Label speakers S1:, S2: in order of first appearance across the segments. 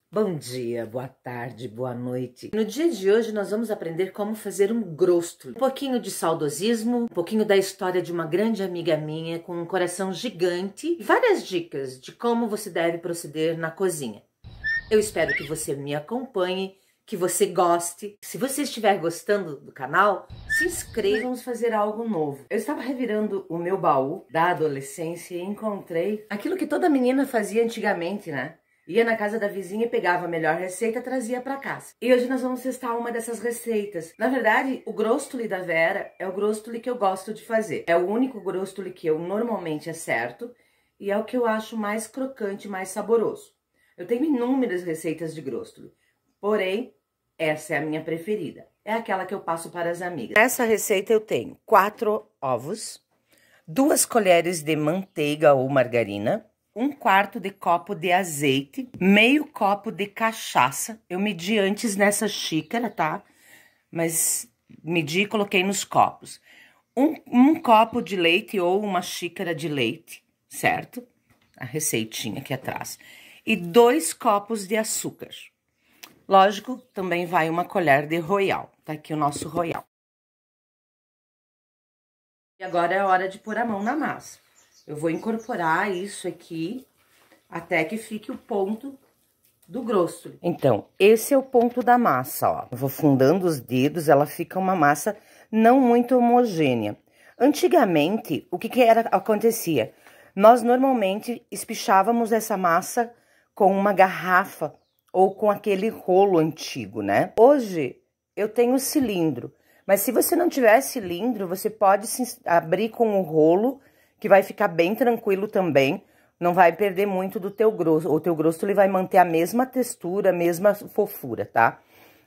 S1: Bom dia, boa tarde, boa noite. No dia de hoje nós vamos aprender como fazer um grostoli. Um pouquinho de saudosismo, um pouquinho da história de uma grande amiga minha com um coração gigante e várias dicas de como você deve proceder na cozinha. Eu espero que você me acompanhe, que você goste. Se você estiver gostando do canal, se inscreva. Vamos fazer algo novo. Eu estava revirando o meu baú da adolescência e encontrei aquilo que toda menina fazia antigamente, né? Ia na casa da vizinha e pegava a melhor receita e trazia para casa. E hoje nós vamos testar uma dessas receitas. Na verdade, o grostoli da Vera é o grostoli que eu gosto de fazer. É o único grostoli que eu normalmente acerto e é o que eu acho mais crocante, mais saboroso. Eu tenho inúmeras receitas de grostoli, porém, essa é a minha preferida. É aquela que eu passo para as amigas. Nessa receita eu tenho 4 ovos, 2 colheres de manteiga ou margarina, 1/4 de copo de azeite, meio copo de cachaça. Eu medi antes nessa xícara, tá? Mas medi e coloquei nos copos. Um copo de leite ou uma xícara de leite, certo? A receitinha aqui atrás. E 2 copos de açúcar. Lógico, também vai uma colher de Royal. Tá aqui o nosso Royal. E agora é a hora de pôr a mão na massa. Eu vou incorporar isso aqui até que fique o ponto do grostoli. Então, esse é o ponto da massa, ó. Eu vou fundando os dedos, ela fica uma massa não muito homogênea. Antigamente, o que acontecia? Nós normalmente espichávamos essa massa com uma garrafa ou com aquele rolo antigo, né? Hoje, eu tenho cilindro, mas se você não tiver cilindro, você pode abrir com o rolo, que vai ficar bem tranquilo também, não vai perder muito do teu grosso. O teu grosso ele vai manter a mesma textura, a mesma fofura, tá?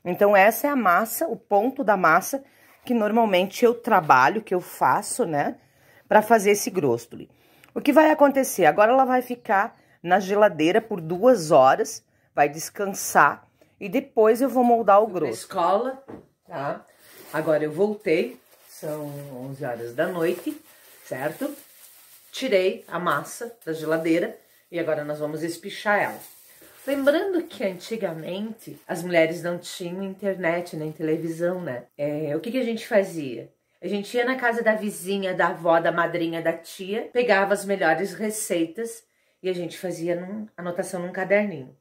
S1: Então, essa é a massa, o ponto da massa que normalmente eu trabalho, que eu faço, né? Pra fazer esse grostoli. O que vai acontecer? Agora ela vai ficar na geladeira por 2 horas, vai descansar e depois eu vou moldar o grosso. Na escola, tá? Agora eu voltei, são 11 horas da noite, certo? Tirei a massa da geladeira e agora nós vamos espichar ela. Lembrando que antigamente as mulheres não tinham internet nem televisão, né? O que a gente fazia? A gente ia na casa da vizinha, da avó, da madrinha, da tia, pegava as melhores receitas e a gente fazia anotação num caderninho.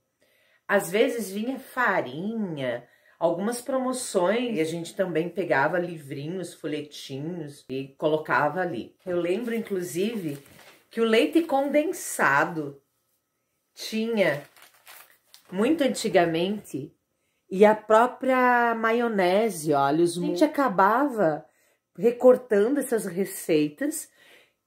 S1: Às vezes vinha farinha, algumas promoções, e a gente também pegava livrinhos, folhetinhos e colocava ali. Eu lembro, inclusive, que o leite condensado tinha, muito antigamente, e a própria maionese, olha, a gente acabava recortando essas receitas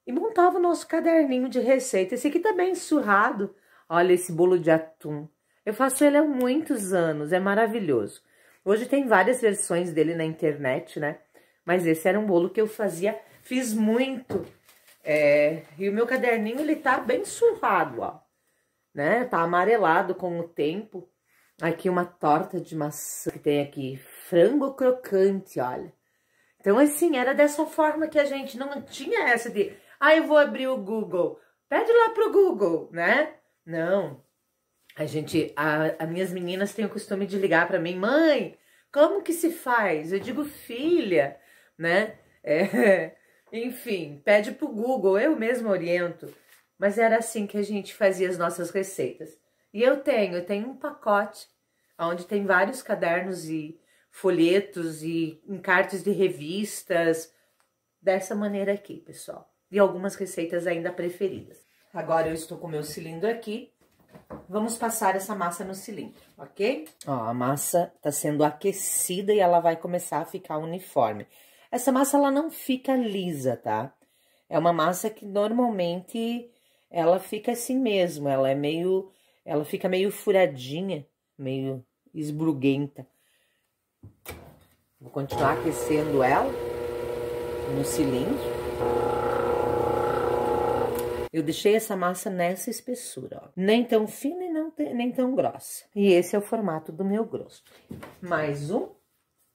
S1: e montava o nosso caderninho de receita. Esse aqui tá bem surrado, olha esse bolo de atum. Eu faço ele há muitos anos, é maravilhoso. Hoje tem várias versões dele na internet, né? Mas esse era um bolo que eu fazia, fiz muito. E o meu caderninho, ele tá bem surrado, ó. Né? Tá amarelado com o tempo. Aqui uma torta de maçã, que tem aqui frango crocante, olha. Então, assim, era dessa forma que a gente não tinha essa de... Ah, eu vou abrir o Google. Pede lá pro Google, né? Não. As minhas meninas têm o costume de ligar para mim, mãe, como que se faz? Eu digo, filha, né? Enfim, pede pro Google, eu mesma oriento. Mas era assim que a gente fazia as nossas receitas. E eu tenho um pacote onde tem vários cadernos e folhetos e encartes de revistas, dessa maneira aqui, pessoal. E algumas receitas ainda preferidas. Agora eu estou com o meu cilindro aqui. Vamos passar essa massa no cilindro, ok? Ó, a massa tá sendo aquecida e ela vai começar a ficar uniforme. Essa massa, ela não fica lisa, tá? É uma massa que normalmente ela fica assim mesmo, ela fica meio furadinha, meio esbruguenta. Vou continuar aquecendo ela no cilindro. Eu deixei essa massa nessa espessura, ó. Nem tão fina e nem tão grossa. E esse é o formato do meu grosso. Mais um.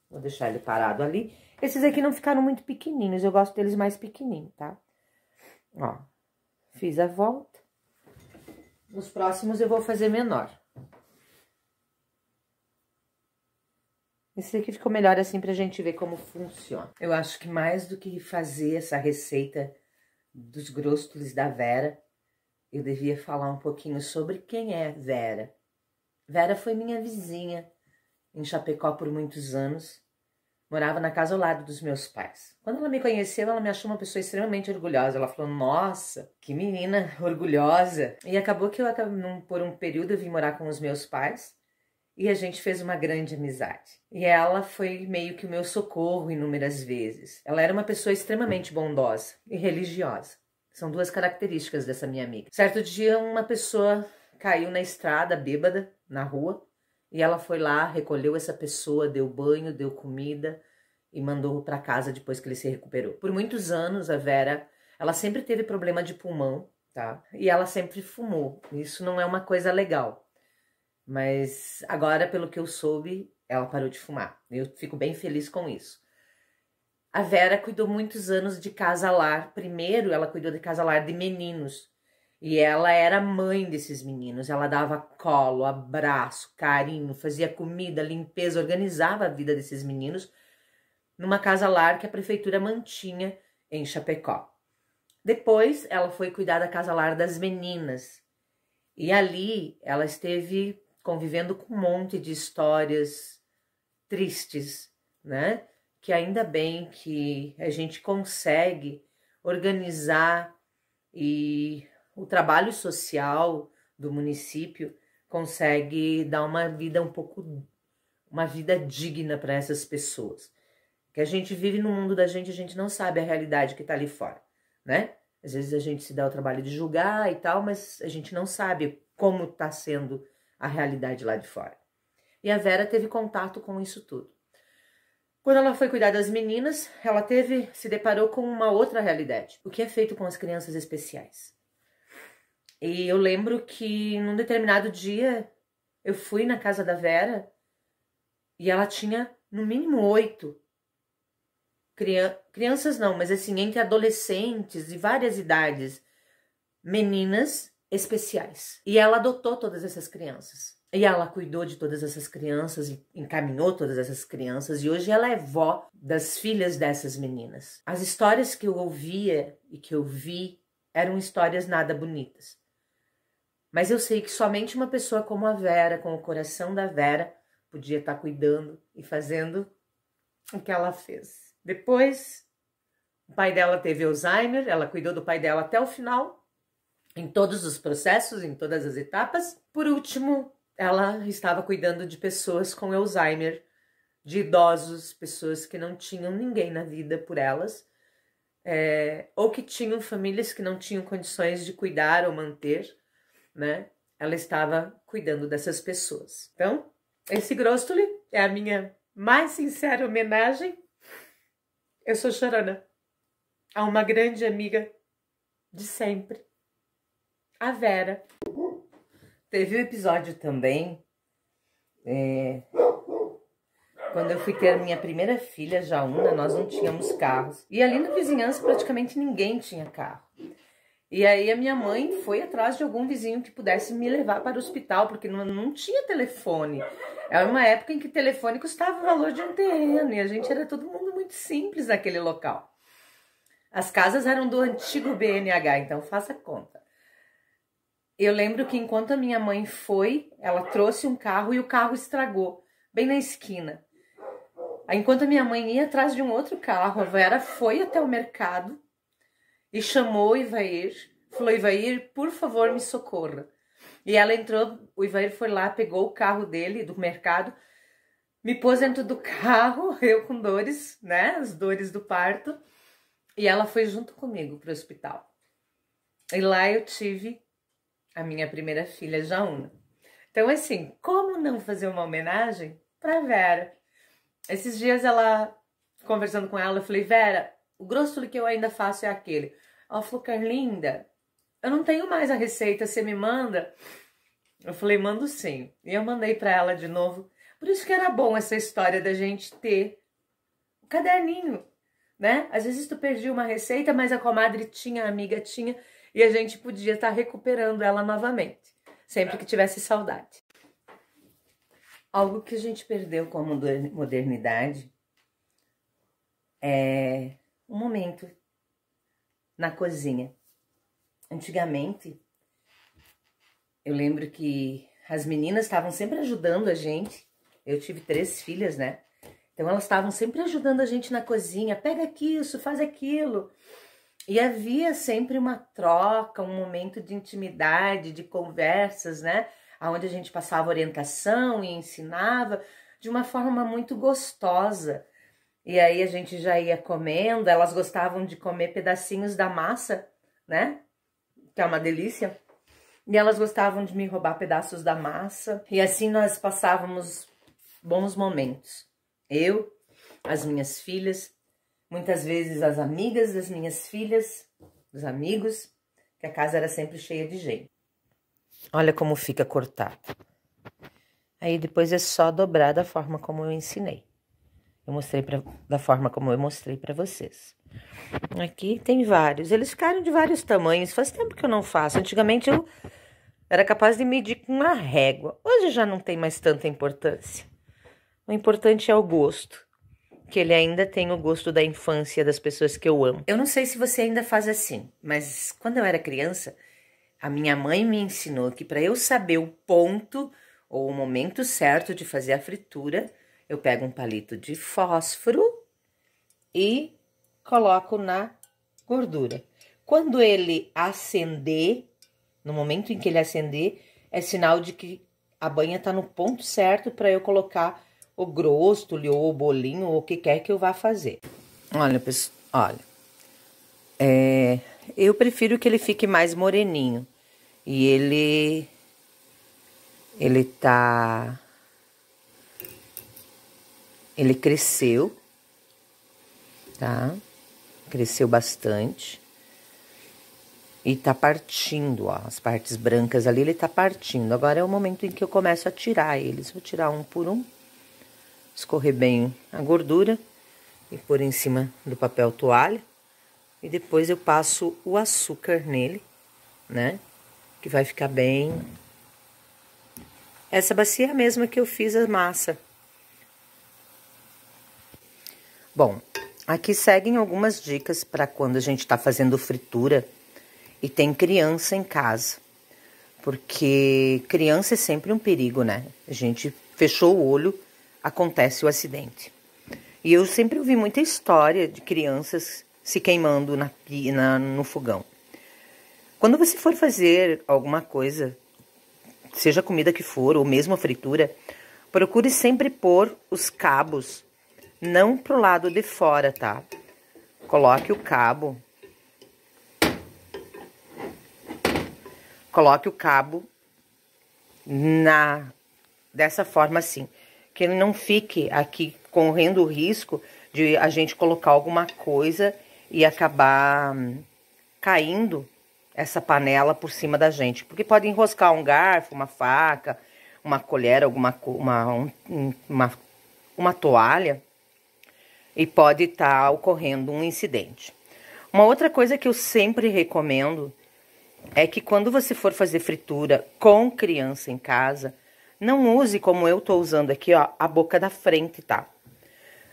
S1: Vou deixar ele parado ali. Esses aqui não ficaram muito pequenininhos, eu gosto deles mais pequenininhos, tá? Ó, fiz a volta. Nos próximos eu vou fazer menor. Esse aqui ficou melhor assim pra gente ver como funciona. Eu acho que mais do que fazer essa receita dos grostos da Vera, eu devia falar um pouquinho sobre quem é Vera. Vera foi minha vizinha em Chapecó por muitos anos. Morava na casa ao lado dos meus pais. Quando ela me conheceu, ela me achou uma pessoa extremamente orgulhosa. Ela falou, nossa, que menina orgulhosa. E acabou que por um período eu vim morar com os meus pais e a gente fez uma grande amizade. E ela foi meio que o meu socorro inúmeras vezes. Ela era uma pessoa extremamente bondosa e religiosa. São duas características dessa minha amiga. Certo dia, uma pessoa caiu na estrada, bêbada, na rua. E ela foi lá, recolheu essa pessoa, deu banho, deu comida e mandou para casa depois que ele se recuperou. Por muitos anos, a Vera, ela sempre teve problema de pulmão, tá? E ela sempre fumou. Isso não é uma coisa legal. Mas agora, pelo que eu soube, ela parou de fumar. Eu fico bem feliz com isso. A Vera cuidou muitos anos de casa-lar. Primeiro, ela cuidou de casa-lar de meninos. E ela era mãe desses meninos, ela dava colo, abraço, carinho, fazia comida, limpeza, organizava a vida desses meninos numa casa-lar que a prefeitura mantinha em Chapecó. Depois, ela foi cuidar da casa-lar das meninas. E ali, ela esteve convivendo com um monte de histórias tristes, né? Que ainda bem que a gente consegue organizar e o trabalho social do município consegue dar uma vida digna para essas pessoas. Que a gente vive no mundo da gente, a gente não sabe a realidade que está ali fora, né? Às vezes a gente se dá o trabalho de julgar e tal, mas a gente não sabe como está sendo a realidade lá de fora. E a Vera teve contato com isso tudo. Quando ela foi cuidar das meninas, ela se deparou com uma outra realidade. O que é feito com as crianças especiais? E eu lembro que num determinado dia eu fui na casa da Vera e ela tinha no mínimo 8 crianças não, mas assim, entre adolescentes e várias idades, meninas especiais. E ela adotou todas essas crianças. E ela cuidou de todas essas crianças e encaminhou todas essas crianças. E hoje ela é vó das filhas dessas meninas. As histórias que eu ouvia e que eu vi eram histórias nada bonitas. Mas eu sei que somente uma pessoa como a Vera, com o coração da Vera, podia estar cuidando e fazendo o que ela fez. Depois, o pai dela teve Alzheimer, ela cuidou do pai dela até o final, em todos os processos, em todas as etapas. Por último, ela estava cuidando de pessoas com Alzheimer, de idosos, pessoas que não tinham ninguém na vida por elas, ou que tinham famílias que não tinham condições de cuidar ou manter, né? Ela estava cuidando dessas pessoas. Então, esse Grostoli é a minha mais sincera homenagem. Eu sou chorona a uma grande amiga de sempre, a Vera. Teve um episódio também, quando eu fui ter a minha primeira filha, Jaúna, nós não tínhamos carros. E ali na vizinhança praticamente ninguém tinha carro. E aí a minha mãe foi atrás de algum vizinho que pudesse me levar para o hospital, porque não tinha telefone. Era uma época em que telefone custava o valor de um terreno e a gente era todo mundo muito simples naquele local. As casas eram do antigo BNH, então faça conta. Eu lembro que enquanto a minha mãe foi, ela trouxe um carro e o carro estragou, bem na esquina. Enquanto a minha mãe ia atrás de um outro carro, a Vera foi até o mercado e chamou o Ivair, falou, Ivair, por favor, me socorra. E ela entrou, o Ivair foi lá, pegou o carro dele, do mercado, me pôs dentro do carro, eu com dores, né, as dores do parto, e ela foi junto comigo para o hospital. E lá eu tive a minha primeira filha, Jaúna. Então, assim, como não fazer uma homenagem para Vera? Esses dias conversando com ela, eu falei, Vera, o Grostoli que eu ainda faço é aquele. Ela falou, Carlinda, eu não tenho mais a receita, você me manda? Eu falei, mando sim. E eu mandei para ela de novo. Por isso que era bom essa história da gente ter o caderninho, né? Às vezes tu perdia uma receita, mas a comadre tinha, a amiga tinha, e a gente podia estar recuperando ela novamente, sempre que tivesse saudade. Algo que a gente perdeu com a modernidade é um momento na cozinha. Antigamente, eu lembro que as meninas estavam sempre ajudando a gente. Eu tive 3 filhas, né? Então elas estavam sempre ajudando a gente na cozinha. Pega aqui isso, faz aquilo. E havia sempre uma troca, um momento de intimidade, de conversas, né? Onde a gente passava orientação e ensinava de uma forma muito gostosa. E aí a gente já ia comendo, elas gostavam de comer pedacinhos da massa, né? Que é uma delícia. E elas gostavam de me roubar pedaços da massa. E assim nós passávamos bons momentos. Eu, as minhas filhas, muitas vezes as amigas das minhas filhas, os amigos, que a casa era sempre cheia de gente. Olha como fica cortado. Aí depois é só dobrar da forma como eu ensinei. Eu mostrei da forma como eu mostrei para vocês. Aqui tem vários. Eles ficaram de vários tamanhos. Faz tempo que eu não faço. Antigamente eu era capaz de medir com uma régua. Hoje já não tem mais tanta importância. O importante é o gosto. Que ele ainda tem o gosto da infância das pessoas que eu amo. Eu não sei se você ainda faz assim, mas quando eu era criança, a minha mãe me ensinou que para eu saber o ponto ou o momento certo de fazer a fritura, eu pego um palito de fósforo e coloco na gordura. Quando ele acender, no momento em que ele acender, é sinal de que a banha tá no ponto certo para eu colocar o grostoli ou o bolinho ou o que quer que eu vá fazer. Olha, pessoal, olha. Eu prefiro que ele fique mais moreninho. E ele cresceu, tá? Cresceu bastante. E tá partindo, ó, as partes brancas ali, ele tá partindo. Agora é o momento em que eu começo a tirar eles. Vou tirar um por um, escorrer bem a gordura e pôr em cima do papel toalha. E depois eu passo o açúcar nele, né? Que vai ficar bem... Essa bacia é a mesma que eu fiz a massa. Bom, aqui seguem algumas dicas para quando a gente está fazendo fritura e tem criança em casa. Porque criança é sempre um perigo, né? A gente fechou o olho, acontece o acidente. E eu sempre ouvi muita história de crianças se queimando no fogão. Quando você for fazer alguma coisa, seja a comida que for, ou mesmo a fritura, procure sempre pôr os cabos não pro lado de fora, tá? Coloque o cabo dessa forma assim, que ele não fique aqui correndo o risco de a gente colocar alguma coisa e acabar caindo essa panela por cima da gente, porque pode enroscar um garfo, uma faca, uma colher, uma toalha, e pode estar ocorrendo um incidente. Uma outra coisa que eu sempre recomendo é que quando você for fazer fritura com criança em casa, não use como eu tô usando aqui, ó, a boca da frente, tá?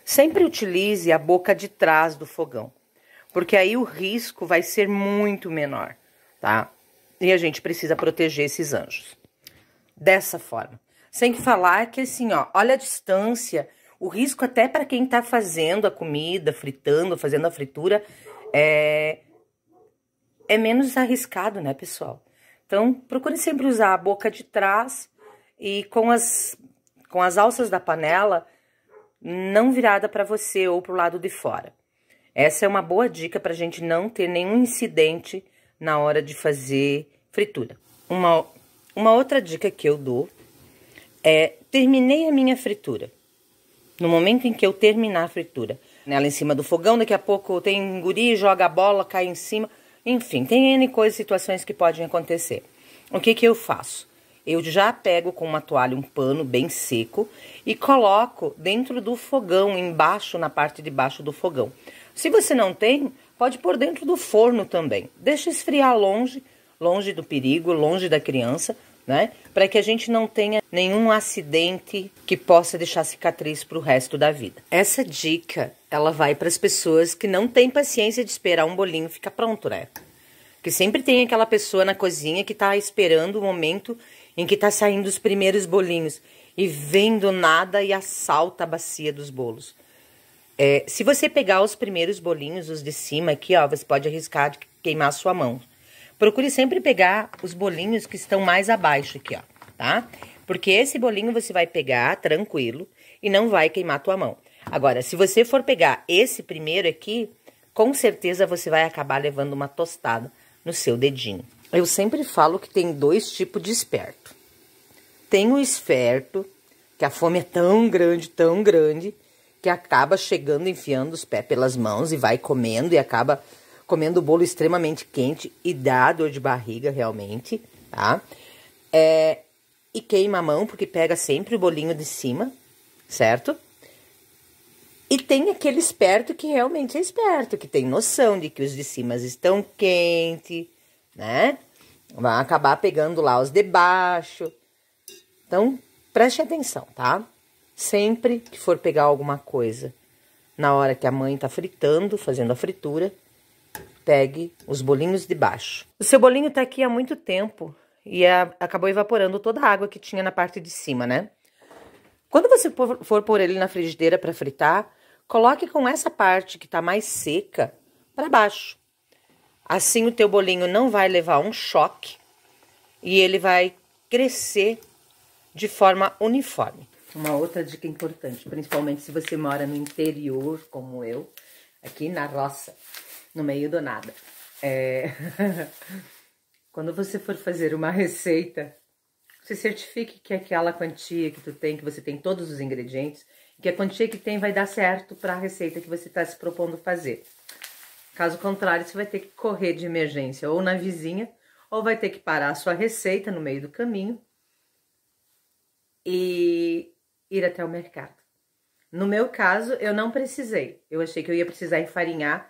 S1: Sempre utilize a boca de trás do fogão, porque aí o risco vai ser muito menor, tá? E a gente precisa proteger esses anjos. Dessa forma. Sem falar que assim, ó, olha a distância, o risco até para quem tá fazendo a comida, fritando, fazendo a fritura, é menos arriscado, né, pessoal? Então, procure sempre usar a boca de trás e com as alças da panela não virada para você ou para o lado de fora. Essa é uma boa dica para a gente não ter nenhum incidente na hora de fazer fritura. Uma outra dica que eu dou é: terminei a minha fritura. No momento em que eu terminar a fritura, ela em cima do fogão, daqui a pouco tem guri, joga a bola, cai em cima. Enfim, tem N coisas, situações que podem acontecer. O que que eu faço? Eu já pego com uma toalha um pano bem seco e coloco dentro do fogão, embaixo, na parte de baixo do fogão. Se você não tem, pode pôr dentro do forno também. Deixa esfriar longe do perigo, longe da criança, né? Para que a gente não tenha nenhum acidente que possa deixar cicatriz pro resto da vida. Essa dica, ela vai para as pessoas que não têm paciência de esperar um bolinho ficar pronto, né? Que sempre tem aquela pessoa na cozinha que tá esperando o momento em que tá saindo os primeiros bolinhos e vendo nada e assalta a bacia dos bolos. Se você pegar os primeiros bolinhos, os de cima aqui, ó, você pode arriscar de queimar a sua mão. Procure sempre pegar os bolinhos que estão mais abaixo aqui, ó, tá? Porque esse bolinho você vai pegar tranquilo e não vai queimar a tua mão. Agora, se você for pegar esse primeiro aqui, com certeza você vai acabar levando uma tostada no seu dedinho. Eu sempre falo que tem dois tipos de esperto. Tem o esperto, que a fome é tão grande, que acaba chegando, enfiando os pés pelas mãos e vai comendo e acaba comendo o bolo extremamente quente e dá dor de barriga realmente, tá? E queima a mão porque pega sempre o bolinho de cima, certo? E tem aquele esperto que realmente é esperto, que tem noção de que os de cima estão quentes, né? Vai acabar pegando lá os de baixo. Então, preste atenção, tá? Sempre que for pegar alguma coisa, na hora que a mãe tá fritando, fazendo a fritura, pegue os bolinhos de baixo. O seu bolinho tá aqui há muito tempo e acabou evaporando toda a água que tinha na parte de cima, né? Quando você for pôr ele na frigideira para fritar, coloque com essa parte que tá mais seca para baixo. Assim o teu bolinho não vai levar um choque e ele vai crescer de forma uniforme. Uma outra dica importante, principalmente se você mora no interior, como eu, aqui na roça, no meio do nada. Quando você for fazer uma receita, se certifique que aquela quantia que tu tem, que você tem todos os ingredientes, que a quantia que tem vai dar certo para a receita que você está se propondo fazer. Caso contrário, você vai ter que correr de emergência ou na vizinha, ou vai ter que parar a sua receita no meio do caminho e ir até o mercado. No meu caso, eu não precisei. Eu achei que eu ia precisar enfarinhar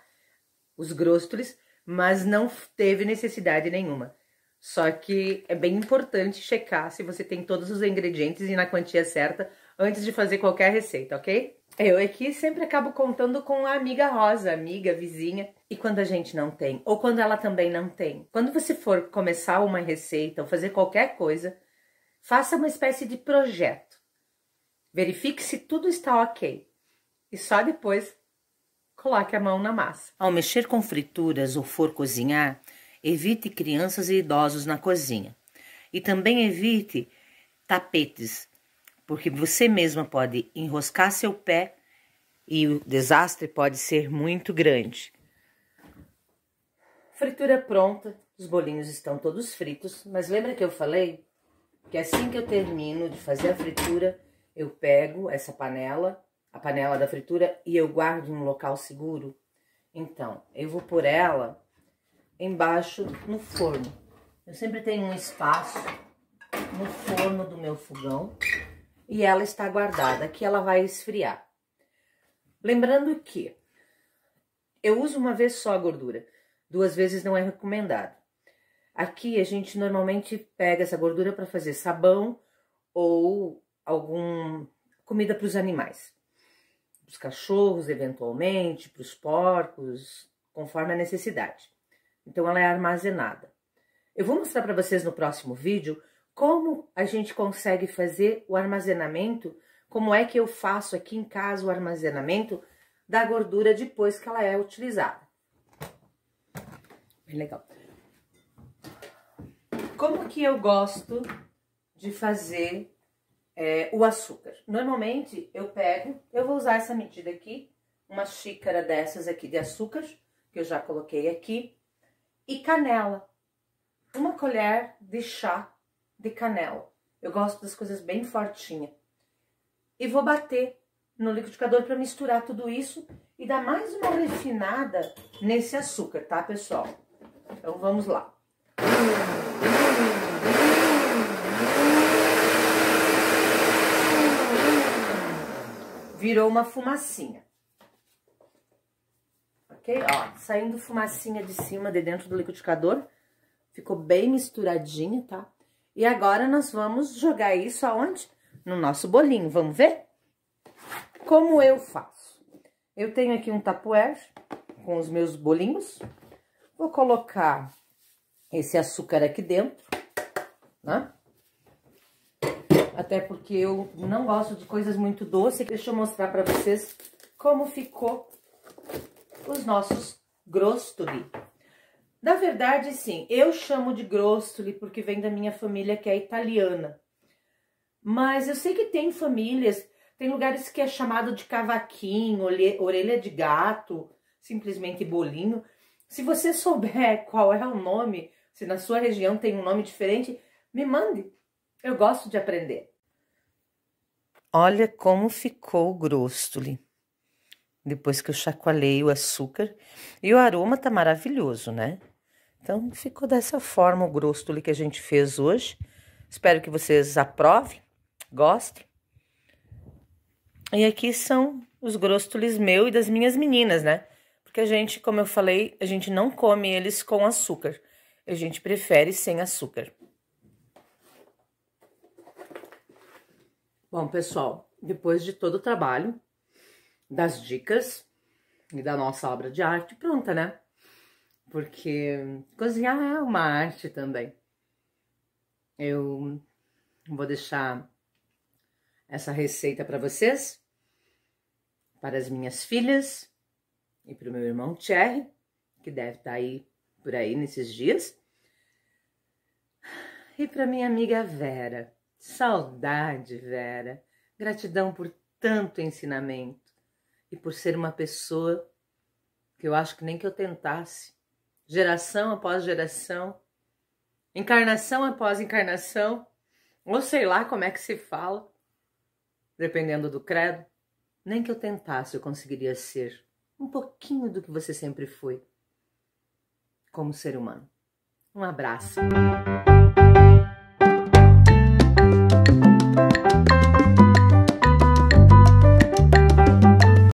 S1: os grostos, mas não teve necessidade nenhuma. Só que é bem importante checar se você tem todos os ingredientes e na quantia certa antes de fazer qualquer receita, ok? Eu aqui sempre acabo contando com a amiga Rosa, amiga, vizinha. E quando a gente não tem, ou quando ela também não tem, quando você for começar uma receita ou fazer qualquer coisa, faça uma espécie de projeto. Verifique se tudo está ok. E só depois coloque a mão na massa. Ao mexer com frituras ou for cozinhar, evite crianças e idosos na cozinha. E também evite tapetes, porque você mesma pode enroscar seu pé e o desastre pode ser muito grande. Fritura pronta, os bolinhos estão todos fritos, mas lembra que eu falei que assim que eu termino de fazer a fritura, eu pego essa panela, a panela da fritura, e eu guardo em um local seguro? Então, eu vou pôr ela embaixo no forno. Eu sempre tenho um espaço no forno do meu fogão e ela está guardada. Aqui ela vai esfriar. Lembrando que eu uso uma vez só a gordura, 2 vezes não é recomendado. Aqui a gente normalmente pega essa gordura para fazer sabão ou alguma comida para os animais. Para os cachorros, eventualmente, para os porcos, conforme a necessidade. Então ela é armazenada. Eu vou mostrar para vocês no próximo vídeo como a gente consegue fazer o armazenamento, como é que eu faço aqui em casa o armazenamento da gordura depois que ela é utilizada. Bem legal. Como que eu gosto de fazer o açúcar? Normalmente eu vou usar essa medida aqui, uma xícara dessas aqui de açúcar, que eu já coloquei aqui, e canela. 1 colher de chá de canela. Eu gosto das coisas bem fortinhas. E vou bater no liquidificador para misturar tudo isso e dar mais uma refinada nesse açúcar, tá, pessoal? Então vamos lá. Virou uma fumacinha. Ok? Ó, saindo fumacinha de cima, de dentro do liquidificador. Ficou bem misturadinho, tá? E agora nós vamos jogar isso aonde? No nosso bolinho, vamos ver? Como eu faço? Eu tenho aqui um tupperware com os meus bolinhos. Vou colocar esse açúcar aqui dentro, né? Até porque eu não gosto de coisas muito doces. Deixa eu mostrar para vocês como ficou os nossos grostoli. Na verdade, sim, eu chamo de grostoli porque vem da minha família que é italiana. Mas eu sei que tem famílias, tem lugares que é chamado de cavaquinho, orelha de gato, simplesmente bolinho. Se você souber qual é o nome, se na sua região tem um nome diferente, me mande. Eu gosto de aprender. Olha como ficou o grostoli. Depois que eu chacoalhei o açúcar. E o aroma tá maravilhoso, né? Então, ficou dessa forma o grostoli que a gente fez hoje. Espero que vocês aprovem, gostem. E aqui são os grostolis meu e das minhas meninas, né? Porque a gente, como eu falei, a gente não come eles com açúcar. A gente prefere sem açúcar. Bom, pessoal, depois de todo o trabalho, das dicas e da nossa obra de arte pronta, né? Porque cozinhar é uma arte também. Eu vou deixar essa receita para vocês, para as minhas filhas e para o meu irmão Thierry, que deve estar aí por aí nesses dias. E para minha amiga Vera. Saudade, Vera. Gratidão por tanto ensinamento e por ser uma pessoa que eu acho que nem que eu tentasse. Geração após geração, encarnação após encarnação, ou sei lá como é que se fala, dependendo do credo, nem que eu tentasse eu conseguiria ser um pouquinho do que você sempre foi, como ser humano. Um abraço.